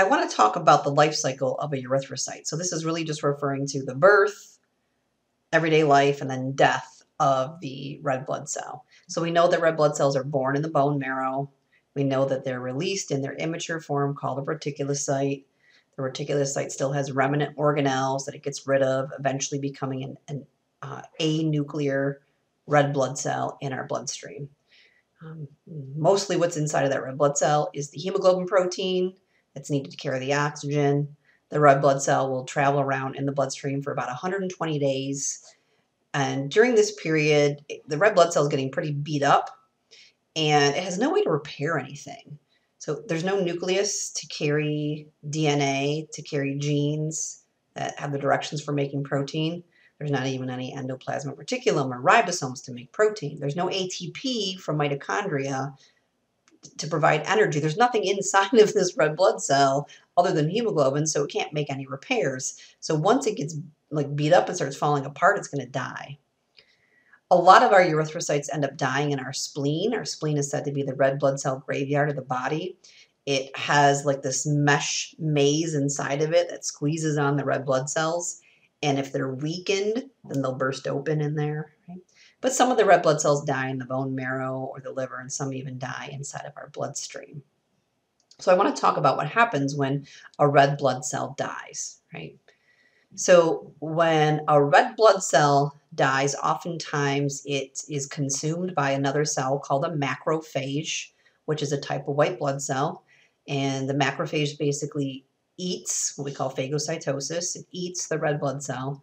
I want to talk about the life cycle of a erythrocyte. So this is really just referring to the birth, everyday life, and then death of the red blood cell. So we know that red blood cells are born in the bone marrow. We know that they're released in their immature form called a reticulocyte. The reticulocyte still has remnant organelles that it gets rid of, eventually becoming an anuclear red blood cell in our bloodstream. Mostly what's inside of that red blood cell is the hemoglobin protein that's needed to carry the oxygen. The red blood cell will travel around in the bloodstream for about 120 days. And during this period, the red blood cell is getting pretty beat up and it has no way to repair anything. So there's no nucleus to carry DNA, to carry genes that have the directions for making protein. There's not even any endoplasmic reticulum or ribosomes to make protein. There's no ATP from mitochondria to provide energy. There's nothing inside of this red blood cell other than hemoglobin, so it can't make any repairs. So once it gets like beat up and starts falling apart, it's going to die. A lot of our erythrocytes end up dying in our spleen. Our spleen is said to be the red blood cell graveyard of the body. It has like this mesh maze inside of it that squeezes on the red blood cells. And if they're weakened, then they'll burst open in there. Right? But some of the red blood cells die in the bone marrow or the liver, and some even die inside of our bloodstream. So I want to talk about what happens when a red blood cell dies, right? So when a red blood cell dies, oftentimes it is consumed by another cell called a macrophage, which is a type of white blood cell. And the macrophage basically eats what we call phagocytosis. It eats the red blood cell,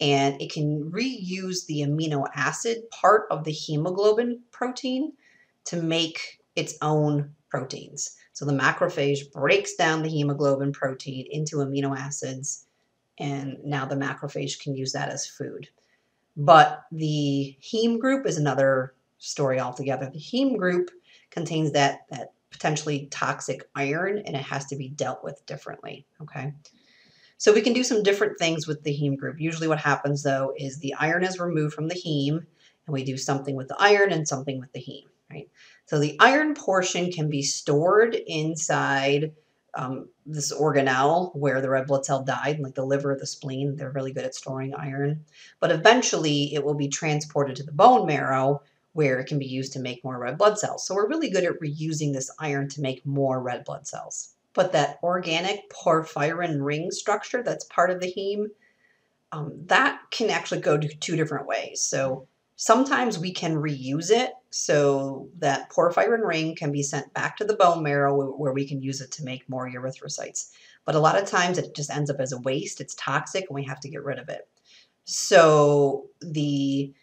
and it can reuse the amino acid part of the hemoglobin protein to make its own proteins. So the macrophage breaks down the hemoglobin protein into amino acids, and now the macrophage can use that as food. But the heme group is another story altogether. The heme group contains that potentially toxic iron, and it has to be dealt with differently, okay? So we can do some different things with the heme group. Usually what happens, though, is the iron is removed from the heme, and we do something with the iron and something with the heme, right? So the iron portion can be stored inside this organelle where the red blood cell died, like the liver or the spleen. They're really good at storing iron. But eventually it will be transported to the bone marrow where it can be used to make more red blood cells. So we're really good at reusing this iron to make more red blood cells. But that organic porphyrin ring structure that's part of the heme, that can actually go to two different ways. So sometimes we can reuse it so that porphyrin ring can be sent back to the bone marrow where we can use it to make more erythrocytes. But a lot of times it just ends up as a waste. It's toxic and we have to get rid of it. So the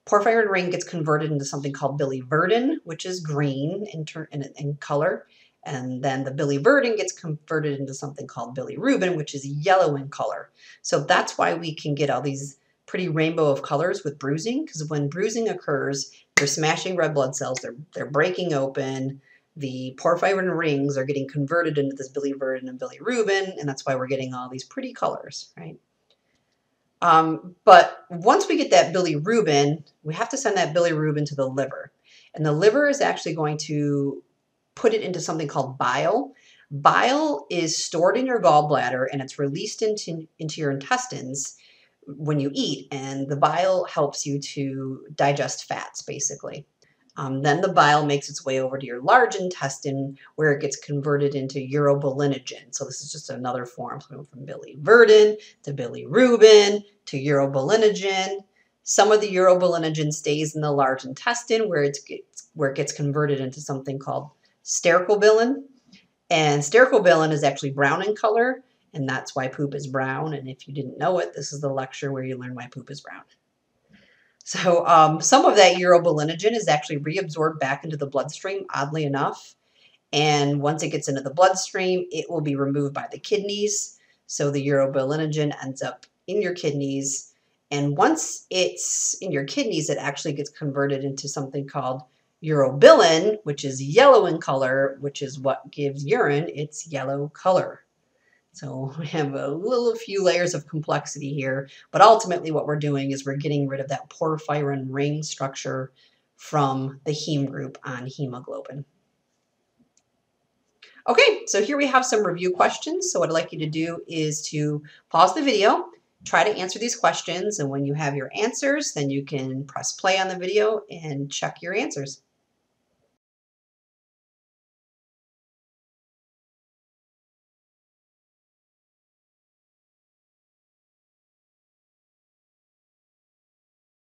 porphyrin ring gets converted into something called biliverdin, which is green in color. And then the biliverdin gets converted into something called bilirubin, which is yellow in color. So that's why we can get all these pretty rainbow of colors with bruising, because when bruising occurs, they're smashing red blood cells, they're breaking open, the porphyrin rings are getting converted into this biliverdin and bilirubin, and that's why we're getting all these pretty colors, right? But once we get that bilirubin, we have to send that bilirubin to the liver. And the liver is actually going to put it into something called bile. Bile is stored in your gallbladder and it's released into your intestines when you eat, and the bile helps you to digest fats, basically. Then the bile makes its way over to your large intestine where it gets converted into urobilinogen. So this is just another form, so from biliverdin to bilirubin to urobilinogen. Some of the urobilinogen stays in the large intestine where it gets converted into something called stercobilin. And stercobilin is actually brown in color, and that's why poop is brown. And if you didn't know it, this is the lecture where you learn why poop is brown. So some of that urobilinogen is actually reabsorbed back into the bloodstream, oddly enough. And once it gets into the bloodstream, it will be removed by the kidneys. So the urobilinogen ends up in your kidneys. And once it's in your kidneys, it actually gets converted into something called urobilin, which is yellow in color, which is what gives urine its yellow color. So we have a few layers of complexity here, but ultimately what we're doing is we're getting rid of that porphyrin ring structure from the heme group on hemoglobin. Okay, so here we have some review questions. So what I'd like you to do is to pause the video, try to answer these questions, and when you have your answers, then you can press play on the video and check your answers.